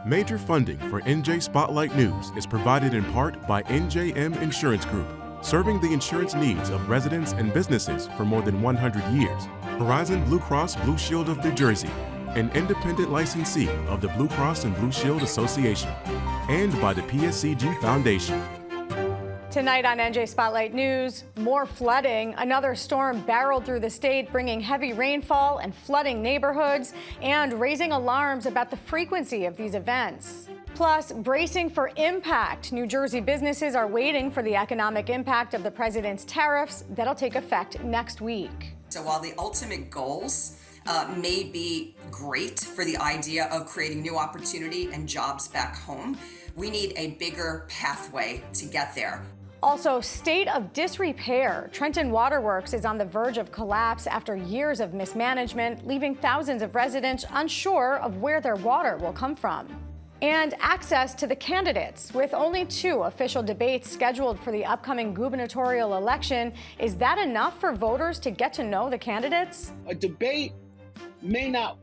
Major funding for NJ Spotlight News is provided in part by NJM Insurance Group, serving the insurance needs of residents and businesses for more than 100 years. Horizon Blue Cross Blue Shield of New Jersey, an independent licensee of the Blue Cross and Blue Shield Association, and by the PSCG Foundation. Tonight on NJ Spotlight News, more flooding. Another storm barreled through the state, bringing heavy rainfall and flooding neighborhoods and raising alarms about the frequency of these events. Plus, bracing for impact. New Jersey businesses are waiting for the economic impact of the president's tariffs that'll take effect next week. So while the ultimate goals may be great for the idea of creating new opportunity and jobs back home, we need a bigger pathway to get there. Also, state of disrepair. Trenton Waterworks is on the verge of collapse after years of mismanagement, leaving thousands of residents unsure of where their water will come from. And access to the candidates. With only 2 official debates scheduled for the upcoming gubernatorial election, is that enough for voters to get to know the candidates? A debate may not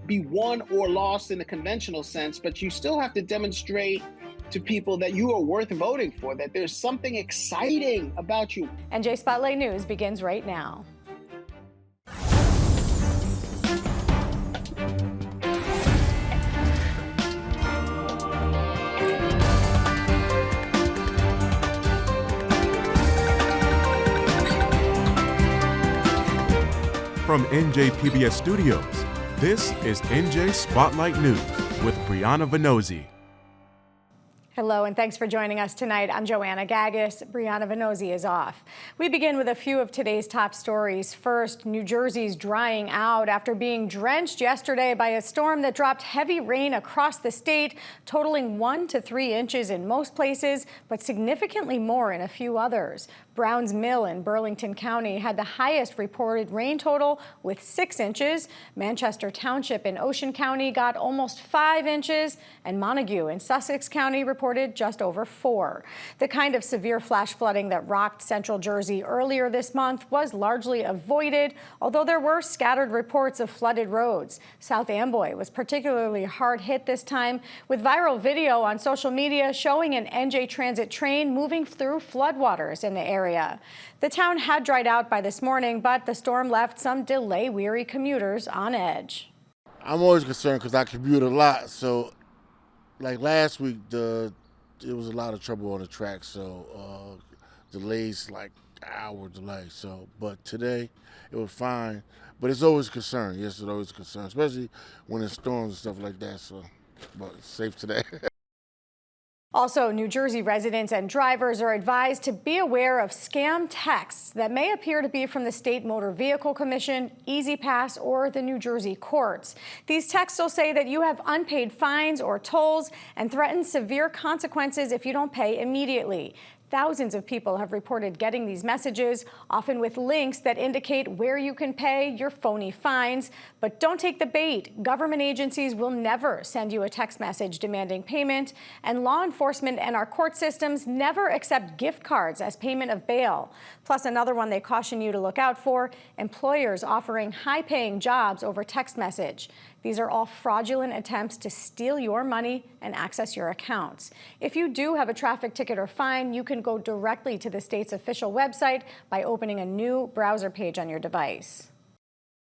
be won or lost in the conventional sense, but you still have to demonstrate to people that you are worth voting for, that there's something exciting about you. NJ Spotlight News begins right now. From NJ PBS Studios, this is NJ Spotlight News with Brianna Venozzi. Hello, and thanks for joining us tonight. I'm Joanna Gagis. Brianna Venozzi is off. We begin with a few of today's top stories. First, New Jersey's drying out after being drenched yesterday by a storm that dropped heavy rain across the state, totaling 1 to 3 inches in most places, but significantly more in a few others. Browns Mill in Burlington County had the highest reported rain total with 6 inches. Manchester Township in Ocean County got almost 5 inches, and Montague in Sussex County reported just over 4. The kind of severe flash flooding that rocked central Jersey earlier this month was largely avoided, although there were scattered reports of flooded roads. South Amboy was particularly hard hit this time, with viral video on social media showing an NJ Transit train moving through floodwaters in the area. The town had dried out by this morning, but the storm left some delay-weary commuters on edge. I'm always concerned because I commute a lot. So, like last week, it was a lot of trouble on the track. So, delays, like hour delay. So, but today it was fine. But it's always a concern. Yes, it's always a concern, especially when it's storms and stuff like that. So, but it's safe today. Also, New Jersey residents and drivers are advised to be aware of scam texts that may appear to be from the State Motor Vehicle Commission, Easy Pass, or the New Jersey courts. These texts will say that you have unpaid fines or tolls and threaten severe consequences if you don't pay immediately. Thousands of people have reported getting these messages, often with links that indicate where you can pay your phony fines. But don't take the bait. Government agencies will never send you a text message demanding payment, and law enforcement and our court systems never accept gift cards as payment of bail. Plus, another one they caution you to look out for: employers offering high-paying jobs over text message. These are all fraudulent attempts to steal your money and access your accounts. If you do have a traffic ticket or fine, you can go directly to the state's official website by opening a new browser page on your device.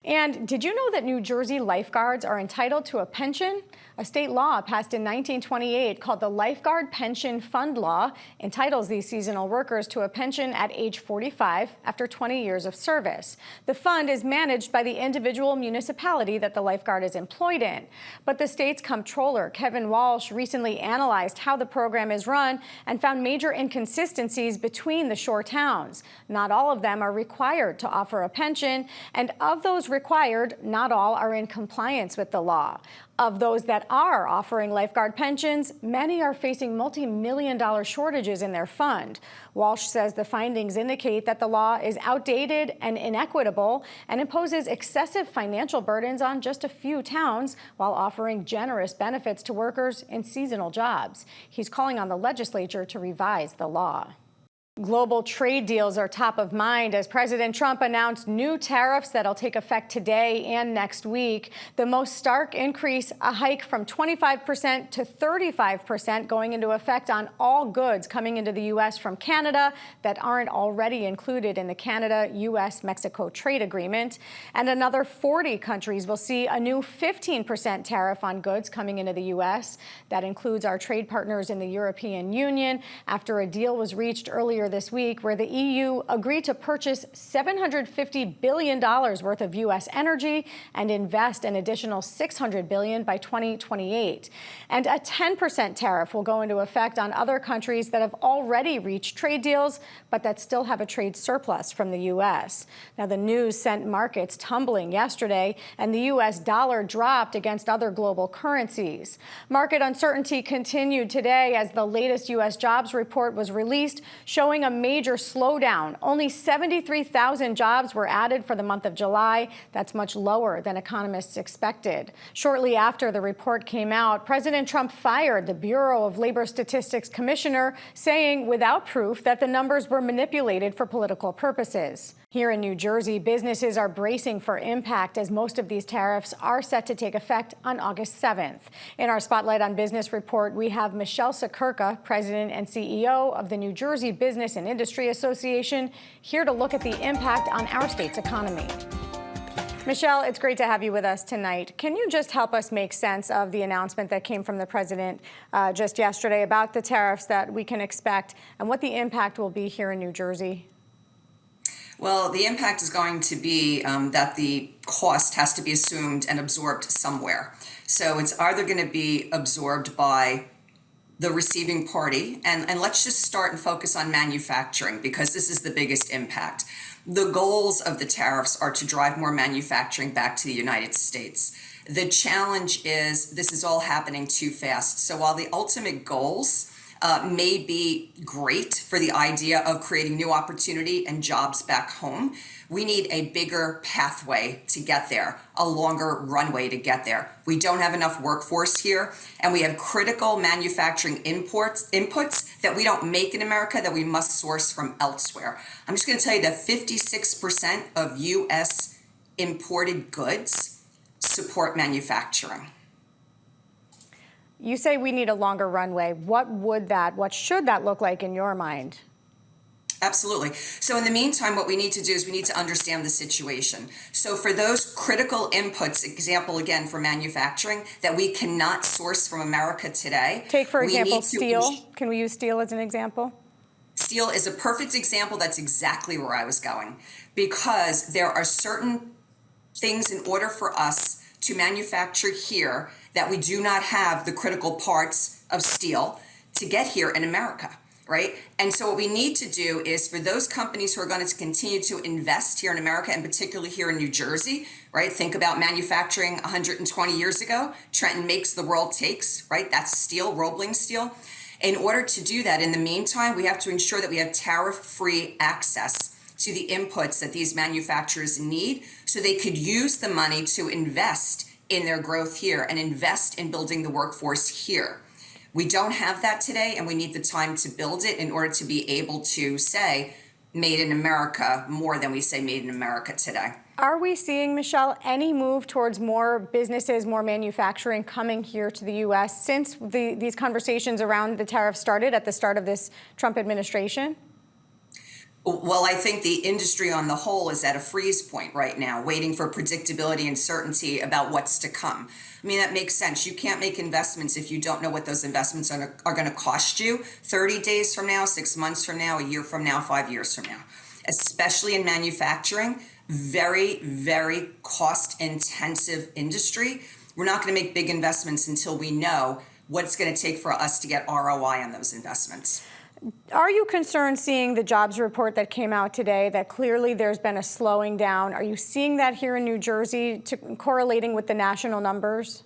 And did you know that New Jersey lifeguards are entitled to a pension? A state law passed in 1928 called the Lifeguard Pension Fund Law entitles these seasonal workers to a pension at age 45 after 20 years of service. The fund is managed by the individual municipality that the lifeguard is employed in. But the state's comptroller, Kevin Walsh, recently analyzed how the program is run and found major inconsistencies between the shore towns. Not all of them are required to offer a pension, and of those required, not all are in compliance with the law. Of those that are offering lifeguard pensions, many are facing multi-million-dollar shortages in their fund. Walsh says the findings indicate that the law is outdated and inequitable and imposes excessive financial burdens on just a few towns while offering generous benefits to workers in seasonal jobs. He's calling on the legislature to revise the law. Global trade deals are top of mind as President Trump announced new tariffs that'll take effect today and next week. The most stark increase, a hike from 25% to 35% going into effect on all goods coming into the U.S. from Canada that aren't already included in the Canada-U.S.-Mexico trade agreement. And another 40 countries will see a new 15% tariff on goods coming into the U.S. That includes our trade partners in the European Union after a deal was reached earlier this week where the EU agreed to purchase $750 billion worth of U.S. energy and invest an additional $600 billion by 2028. And a 10% tariff will go into effect on other countries that have already reached trade deals, but that still have a trade surplus from the U.S. Now, the news sent markets tumbling yesterday, and the U.S. dollar dropped against other global currencies. Market uncertainty continued today as the latest U.S. jobs report was released, showing a major slowdown. Only 73,000 jobs were added for the month of July. That's much lower than economists expected. Shortly after the report came out, President Trump fired the Bureau of Labor Statistics commissioner, saying without proof that the numbers were manipulated for political purposes. Here in New Jersey, businesses are bracing for impact as most of these tariffs are set to take effect on August 7th. In our Spotlight on Business report, we have Michelle Sakurka, President and CEO of the New Jersey Business and Industry Association, here to look at the impact on our state's economy. Michelle, it's great to have you with us tonight. Can you just help us make sense of the announcement that came from the president just yesterday about the tariffs that we can expect and what the impact will be here in New Jersey? Well, the impact is going to be that the cost has to be assumed and absorbed somewhere. So it's either going to be absorbed by the receiving party, and let's just start and focus on manufacturing because this is the biggest impact. The goals of the tariffs are to drive more manufacturing back to the United States. The challenge is this is all happening too fast. So while the ultimate goals may be great for the idea of creating new opportunity and jobs back home, we need a bigger pathway to get there, a longer runway to get there. We don't have enough workforce here, and we have critical manufacturing inputs that we don't make in America that we must source from elsewhere. I'm just going to tell you that 56% of U.S. imported goods support manufacturing. You say we need a longer runway. What should that look like in your mind? Absolutely. So in the meantime, what we need to do is we need to understand the situation. So for those critical inputs, example again for manufacturing, that we cannot source from America today. Take, for example, steel. Can we use steel as an example? Steel is a perfect example. That's exactly where I was going. Because there are certain things in order for us to manufacture here that we do not have the critical parts of steel to get here in America, right? And so what we need to do is for those companies who are going to continue to invest here in America, and particularly here in New Jersey, right? Think about manufacturing 120 years ago. Trenton makes, the world takes, right? That's steel, Roebling steel. In order to do that, in the meantime, we have to ensure that we have tariff-free access to the inputs that these manufacturers need so they could use the money to invest in their growth here and invest in building the workforce here. We don't have that today, and we need the time to build it in order to be able to say made in America more than we say made in America today. Are we seeing, Michelle, any move towards more businesses, more manufacturing coming here to the U.S. since these conversations around the tariffs started at the start of this Trump administration? Well, I think the industry on the whole is at a freeze point right now, waiting for predictability and certainty about what's to come. I mean, that makes sense. You can't make investments if you don't know what those investments are going to cost you 30 days from now, 6 months from now, a year from now, 5 years from now. Especially in manufacturing, very, very cost-intensive industry. We're not going to make big investments until we know what it's going to take for us to get ROI on those investments. Are you concerned seeing the jobs report that came out today that clearly there's been a slowing down? Are you seeing that here in New Jersey correlating with the national numbers?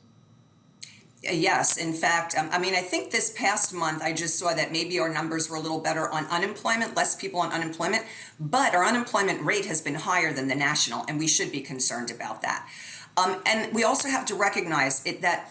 Yes. In fact, I think this past month I just saw that maybe our numbers were a little better on unemployment, less people on unemployment, but our unemployment rate has been higher than the national, and we should be concerned about that. And we also have to recognize that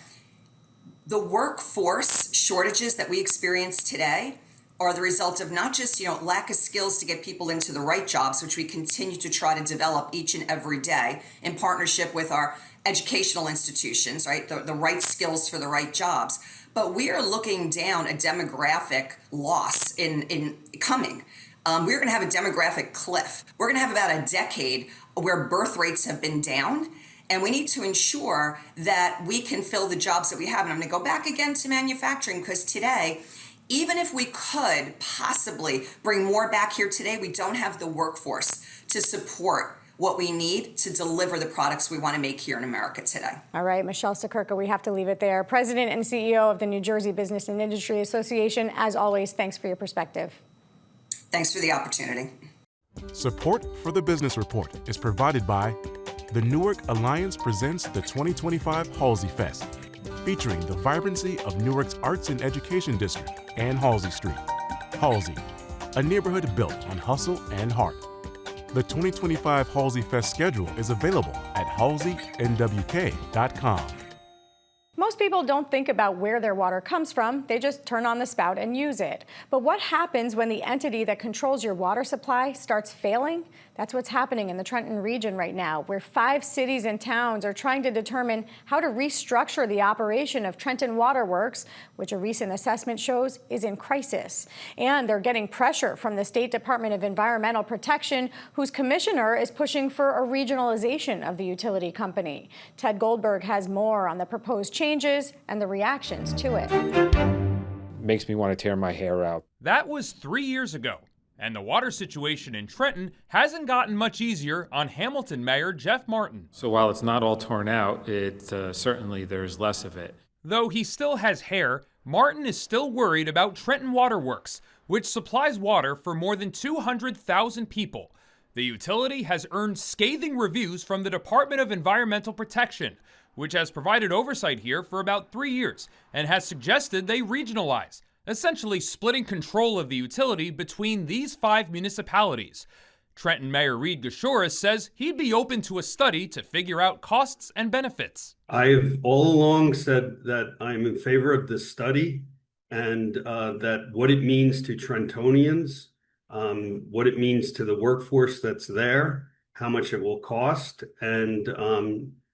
the workforce shortages that we experience today are the result of not just, lack of skills to get people into the right jobs, which we continue to try to develop each and every day in partnership with our educational institutions, right? The right skills for the right jobs. But we are looking down a demographic loss in coming. We're going to have a demographic cliff. We're going to have about a decade where birth rates have been down. And we need to ensure that we can fill the jobs that we have. And I'm going to go back again to manufacturing, because today, even if we could possibly bring more back here today, we don't have the workforce to support what we need to deliver the products we want to make here in America today. All right, Michelle Sakirka, we have to leave it there. President and CEO of the New Jersey Business and Industry Association, as always, thanks for your perspective. Thanks for the opportunity. Support for the Business Report is provided by the Newark Alliance presents the 2025 Halsey Fest, featuring the vibrancy of Newark's Arts and Education District and Halsey Street. Halsey, a neighborhood built on hustle and heart. The 2025 Halsey Fest schedule is available at halseynwk.com. Most people don't think about where their water comes from. They just turn on the spout and use it. But what happens when the entity that controls your water supply starts failing? That's what's happening in the Trenton region right now, where 5 cities and towns are trying to determine how to restructure the operation of Trenton Water Works, which a recent assessment shows is in crisis. And they're getting pressure from the State Department of Environmental Protection, whose commissioner is pushing for a regionalization of the utility company. Ted Goldberg has more on the proposed changes and the reactions to it. Makes me want to tear my hair out. That was 3 years ago, and the water situation in Trenton hasn't gotten much easier on Hamilton Mayor Jeff Martin. So while it's not all torn out, certainly there's less of it. Though he still has hair, Martin is still worried about Trenton Water Works, which supplies water for more than 200,000 people. The utility has earned scathing reviews from the Department of Environmental Protection, which has provided oversight here for about 3 years and has suggested they regionalize, essentially splitting control of the utility between these 5 municipalities. Trenton Mayor Reed Gashuras says he'd be open to a study to figure out costs and benefits. I've all along said that I'm in favor of this study and that what it means to Trentonians, what it means to the workforce that's there, how much it will cost, and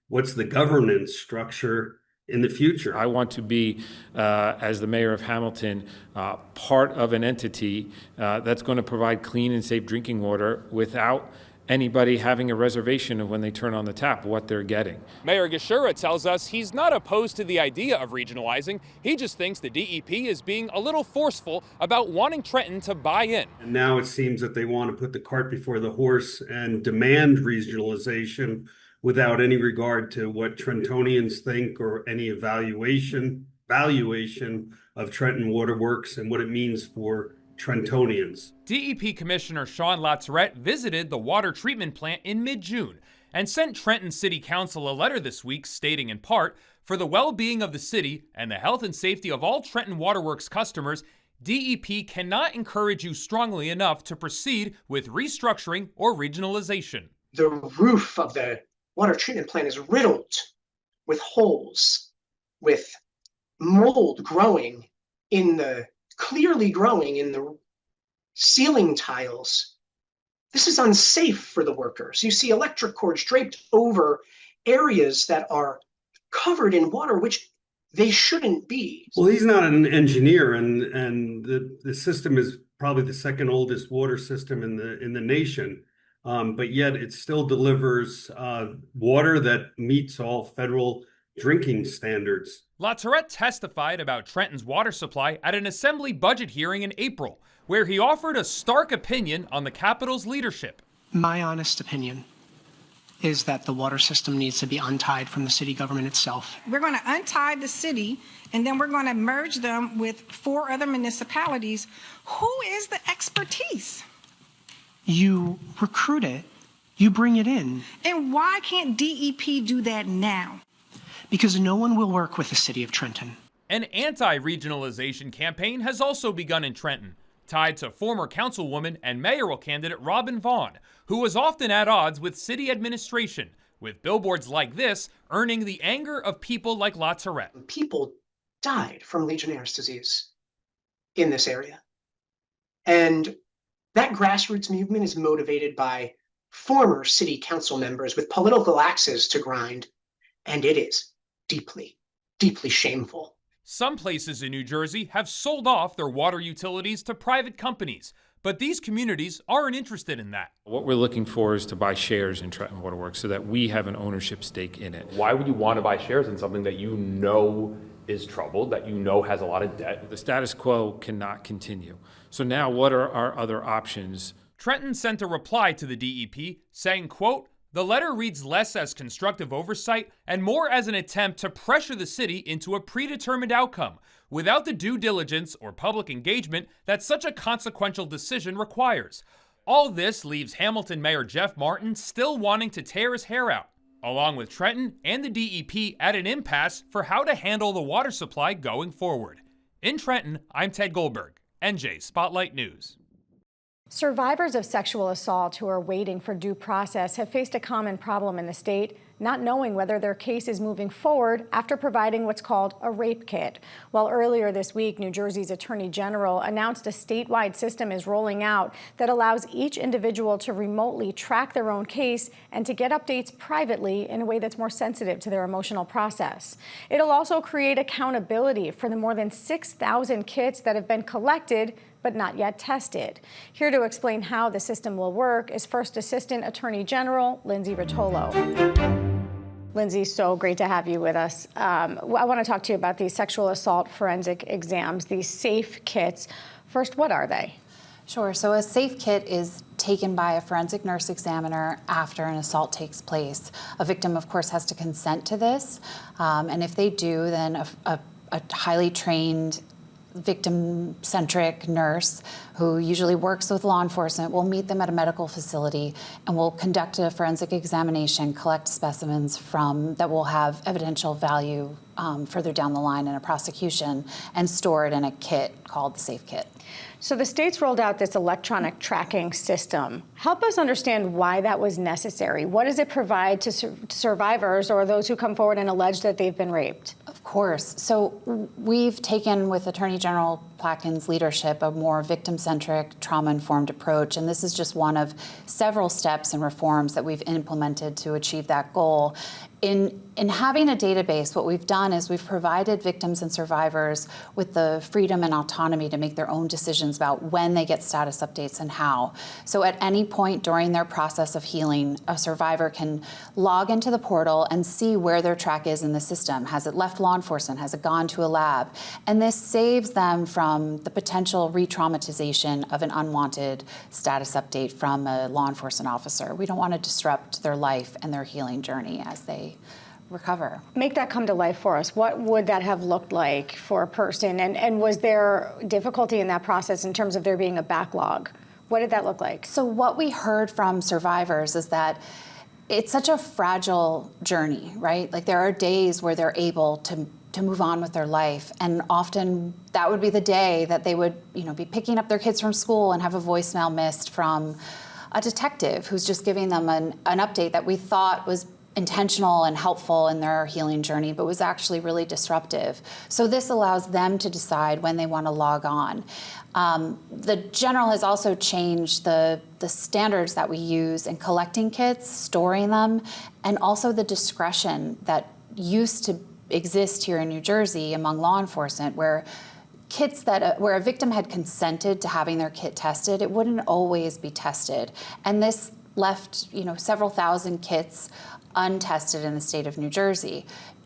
what's the governance structure in the future. I want to be, as the mayor of Hamilton, part of an entity that's going to provide clean and safe drinking water without anybody having a reservation of when they turn on the tap, what they're getting. Mayor Gashuras tells us he's not opposed to the idea of regionalizing. He just thinks the DEP is being a little forceful about wanting Trenton to buy in. And now it seems that they want to put the cart before the horse and demand regionalization without any regard to what Trentonians think or any valuation of Trenton Water Works and what it means for Trentonians. DEP Commissioner Sean Lazarette visited the water treatment plant in mid-June and sent Trenton City Council a letter this week stating in part, for the well-being of the city and the health and safety of all Trenton Water Works customers, DEP cannot encourage you strongly enough to proceed with restructuring or regionalization. The roof of the water treatment plant is riddled with holes, with mold clearly growing in the ceiling tiles. This is unsafe for the workers. You see electric cords draped over areas that are covered in water, which they shouldn't be. Well, he's not an engineer, and the system is probably the second oldest water system in the nation. But yet it still delivers water that meets all federal drinking standards. Lazarette testified about Trenton's water supply at an assembly budget hearing in April, where he offered a stark opinion on the Capitol's leadership. My honest opinion is that the water system needs to be untied from the city government itself. We're going to untie the city, and then we're going to merge them with 4 other municipalities. Who is the expertise? You recruit it, you bring it in. And why can't DEP do that now? Because no one will work with the city of Trenton. An anti-regionalization campaign has also begun in Trenton, tied to former councilwoman and mayoral candidate Robin Vaughn, who was often at odds with city administration, with billboards like this earning the anger of people like Lazarette. People died from Legionnaire's disease in this area. And that grassroots movement is motivated by former city council members with political axes to grind, and it is deeply, deeply shameful. Some places in New Jersey have sold off their water utilities to private companies, but these communities aren't interested in that. What we're looking for is to buy shares in Trenton Waterworks so that we have an ownership stake in it. Why would you want to buy shares in something that you know is troubled, that you know has a lot of debt? The status quo cannot continue. So now what are our other options? Trenton sent a reply to the DEP saying, quote, "The letter reads less as constructive oversight and more as an attempt to pressure the city into a predetermined outcome without the due diligence or public engagement that such a consequential decision requires. All this leaves Hamilton Mayor Jeff Martin still wanting to tear his hair out, along with Trenton and the DEP at an impasse for how to handle the water supply going forward." In Trenton, I'm Ted Goldberg, NJ Spotlight News. Survivors of sexual assault who are waiting for due process have faced a common problem in the state, not knowing whether their case is moving forward after providing what's called a rape kit. While earlier this week, New Jersey's Attorney General announced a statewide system is rolling out that allows each individual to remotely track their own case and to get updates privately in a way that's more sensitive to their emotional process. It'll also create accountability for the more than 6,000 kits that have been collected but not yet tested. Here to explain how the system will work is First Assistant Attorney General Lindsay Rotolo. Lindsay, so great to have you with us. I want to talk to you about these sexual assault forensic exams, these SAFE kits. First, what are they? Sure. So a SAFE kit is taken by a forensic nurse examiner after an assault takes place. A victim, of course, has to consent to this. And if they do, then a highly trained victim-centric nurse who usually works with law enforcement will meet them at a medical facility and will conduct a forensic examination, collect specimens that will have evidential value further down the line in a prosecution, and store it in a kit called the SAFE kit. So the state's rolled out this electronic tracking system. Help us understand why that was necessary. What does it provide to survivors or those who come forward and allege that they've been raped? Of course. So we've taken, with Attorney General Plotkin's leadership, a more victim-centric, trauma-informed approach, and this is just one of several steps and reforms that we've implemented to achieve that goal. In having a database, what we've done is we've provided victims and survivors with the freedom and autonomy to make their own decisions about when they get status updates and how. So at any point during their process of healing, a survivor can log into the portal and see where their track is in the system. Has it left law enforcement? Has it gone to a lab? And this saves them from the potential re-traumatization of an unwanted status update from a law enforcement officer. We don't want to disrupt their life and their healing journey as they recover. Make that come to life for us. What would that have looked like for a person? And was there difficulty in that process in terms of there being a backlog? What did that look like? So what we heard from survivors is that it's such a fragile journey, right? Like there are days where they're able to move on with their life, and often that would be the day that they would, be picking up their kids from school and have a voicemail missed from a detective who's just giving them an update that we thought was intentional and helpful in their healing journey, but was actually really disruptive. So this allows them to decide when they want to log on. The general has also changed the standards that we use in collecting kits, storing them, and also the discretion that used to exist here in New Jersey among law enforcement, where kits where a victim had consented to having their kit tested, it wouldn't always be tested. And this left, several thousand kits untested in the state of New Jersey.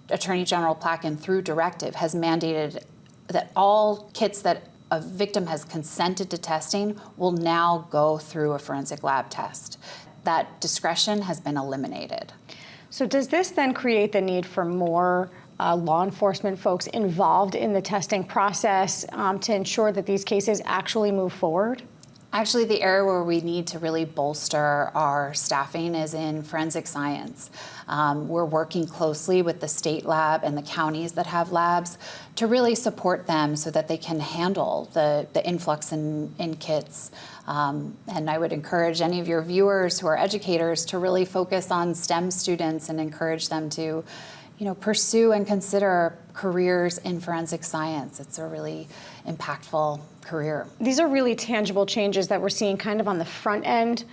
Attorney General Plotkin, through directive, has mandated that all kits that a victim has consented to testing will now go through a forensic lab test. That discretion has been eliminated. So does this then create the need for more law enforcement folks involved in the testing process to ensure that these cases actually move forward? Actually, the area where we need to really bolster our staffing is in forensic science. We're working closely with the state lab and the counties that have labs to really support them so that they can handle the influx in kits. And I would encourage any of your viewers who are educators to really focus on STEM students and encourage them to pursue and consider careers in forensic science. It's a really impactful career. These are really tangible changes that we're seeing kind of on the front end.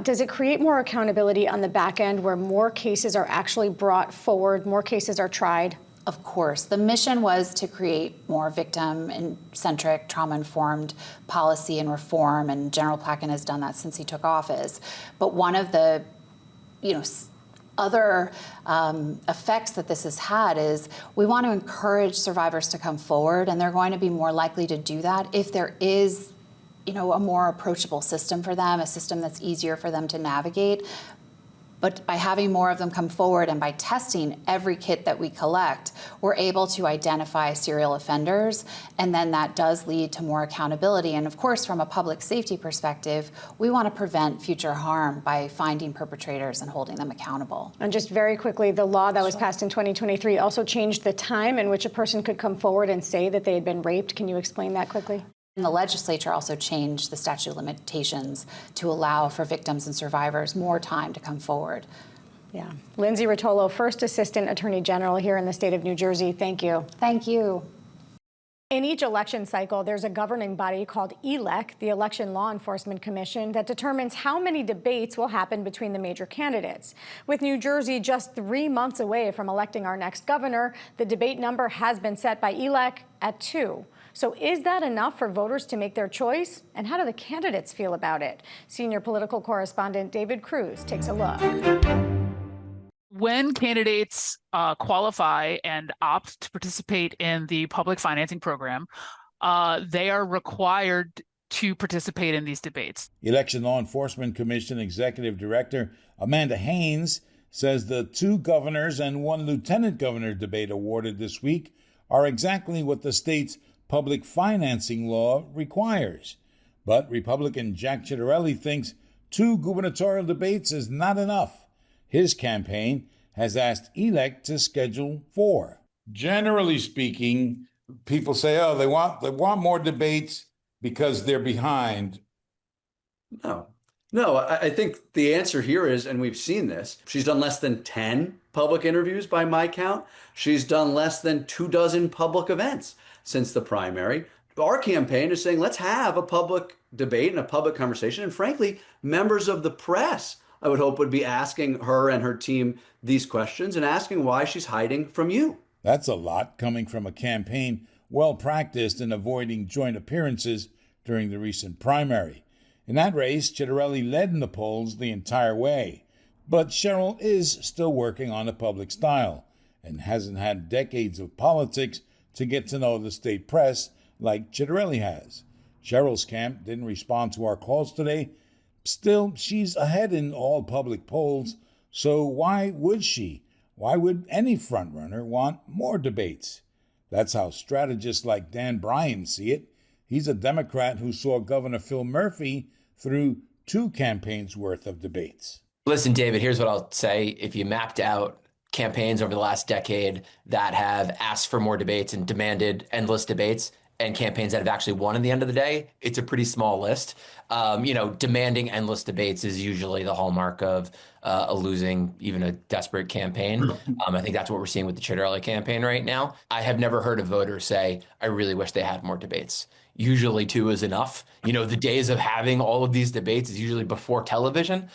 Does it create more accountability on the back end where more cases are actually brought forward, more cases are tried? Of course. The mission was to create more victim-centric, trauma-informed policy and reform, and General Plotkin has done that since he took office. But one of the, other effects that this has had is we want to encourage survivors to come forward, and they're going to be more likely to do that if there is, a more approachable system for them, a system that's easier for them to navigate. But by having more of them come forward and by testing every kit that we collect, we're able to identify serial offenders, and then that does lead to more accountability. And of course, from a public safety perspective, we want to prevent future harm by finding perpetrators and holding them accountable. And just very quickly, the law that was passed in 2023 also changed the time in which a person could come forward and say that they had been raped. Can you explain that quickly? And the legislature also changed the statute of limitations to allow for victims and survivors more time to come forward. Yeah. Lindsay Rotolo, First Assistant Attorney General here in the state of New Jersey. Thank you. Thank you. In each election cycle, there's a governing body called ELEC, the Election Law Enforcement Commission, that determines how many debates will happen between the major candidates. With New Jersey just 3 months away from electing our next governor, the debate number has been set by ELEC at 2. So is that enough for voters to make their choice? And how do the candidates feel about it? Senior political correspondent David Cruz takes a look. When candidates qualify and opt to participate in the public financing program, they are required to participate in these debates. Election Law Enforcement Commission Executive Director Amanda Haynes says the 2 governors and 1 lieutenant governor debate awarded this week are exactly what the state's public financing law requires. But Republican Jack Ciattarelli thinks 2 gubernatorial debates is not enough. His campaign has asked ELEC to schedule 4. Generally speaking, people say, they want more debates because they're behind. No, I think the answer here is, and we've seen this, she's done less than 10 public interviews by my count. She's done less than 24 public events since the primary. Our campaign is saying, let's have a public debate and a public conversation. And frankly, members of the press, I would hope, would be asking her and her team these questions and asking why she's hiding from you. That's a lot coming from a campaign well practiced in avoiding joint appearances during the recent primary. In that race, Ciattarelli led in the polls the entire way. But Cheryl is still working on a public style and hasn't had decades of politics to get to know the state press like Ciattarelli has. Cheryl's camp didn't respond to our calls today. Still, she's ahead in all public polls, so why would she? Why would any frontrunner want more debates? That's how strategists like Dan Bryan see it. He's a Democrat who saw Governor Phil Murphy through 2 campaigns worth of debates. Listen, David, here's what I'll say. If you mapped out campaigns over the last decade that have asked for more debates and demanded endless debates, and campaigns that have actually won in the end of the day, it's a pretty small list. Demanding endless debates is usually the hallmark of a losing, even a desperate campaign. I think that's what we're seeing with the Ciattarelli campaign right now. I have never heard a voter say, I really wish they had more debates. Usually 2 is enough. The days of having all of these debates is usually before television.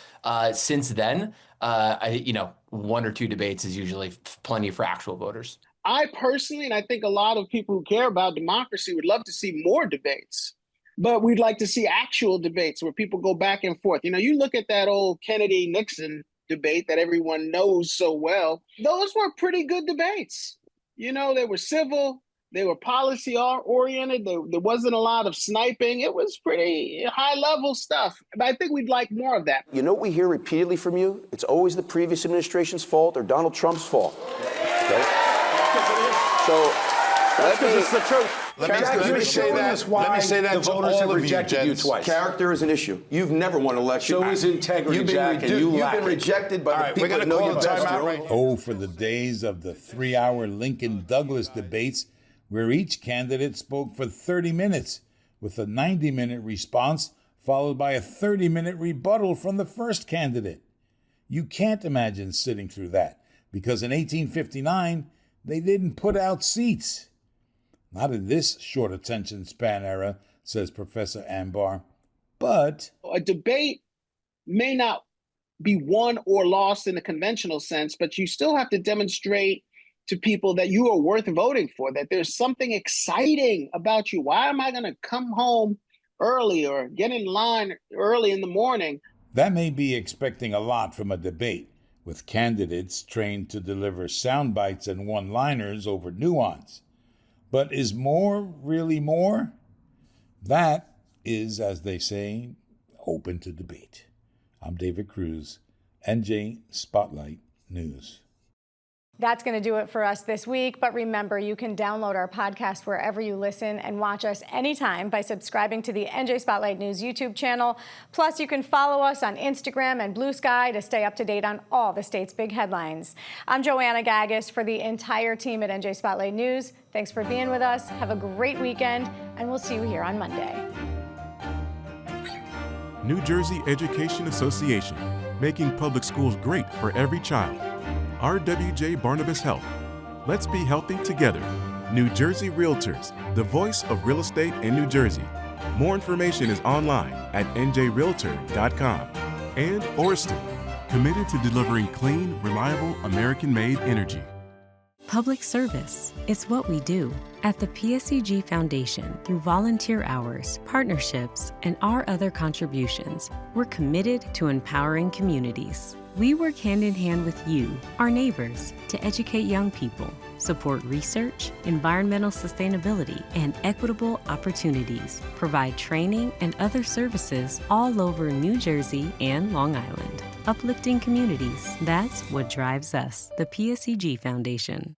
Since then, 1 or 2 debates is usually plenty for actual voters. I personally, and I think a lot of people who care about democracy would love to see more debates, but we'd like to see actual debates where people go back and forth. You look at that old Kennedy-Nixon debate that everyone knows so well. Those were pretty good debates. They were civil. They were policy oriented. There wasn't a lot of sniping. It was pretty high level stuff. But I think we'd like more of that. You know what we hear repeatedly from you? It's always the previous administration's fault or Donald Trump's fault. Okay? So it's the truth. Let me say that to all of you, gents. Character is an issue. You've never won an election. So is integrity, Jack, and you've been rejected by the people that know you best. Oh, for the days of the 3-hour Lincoln-Douglas debates, where each candidate spoke for 30 minutes, with a 90-minute response followed by a 30-minute rebuttal from the first candidate. You can't imagine sitting through that. because in 1859, they didn't put out seats. Not in this short attention span era, says Professor Ambar, but a debate may not be won or lost in the conventional sense, but you still have to demonstrate to people that you are worth voting for, that there's something exciting about you. Why am I going to come home early or get in line early in the morning? that may be expecting a lot from a debate, with candidates trained to deliver sound bites and one-liners over nuance. But is more really more? That is, as they say, open to debate. I'm David Cruz, NJ Spotlight News. That's going to do it for us this week. But remember, you can download our podcast wherever you listen and watch us anytime by subscribing to the NJ Spotlight News YouTube channel. Plus, you can follow us on Instagram and Blue Sky to stay up to date on all the state's big headlines. I'm Joanna Gagis for the entire team at NJ Spotlight News. Thanks for being with us. Have a great weekend, and we'll see you here on Monday. New Jersey Education Association, making public schools great for every child. RWJ Barnabas Health. Let's be healthy together. New Jersey Realtors, the voice of real estate in New Jersey. More information is online at njrealtor.com. And Orston, committed to delivering clean, reliable, American-made energy. Public service is what we do. At the PSEG Foundation, through volunteer hours, partnerships, and our other contributions, we're committed to empowering communities. We work hand in hand with you, our neighbors, to educate young people, support research, environmental sustainability, and equitable opportunities, provide training and other services all over New Jersey and Long Island. Uplifting communities, that's what drives us, the PSEG Foundation.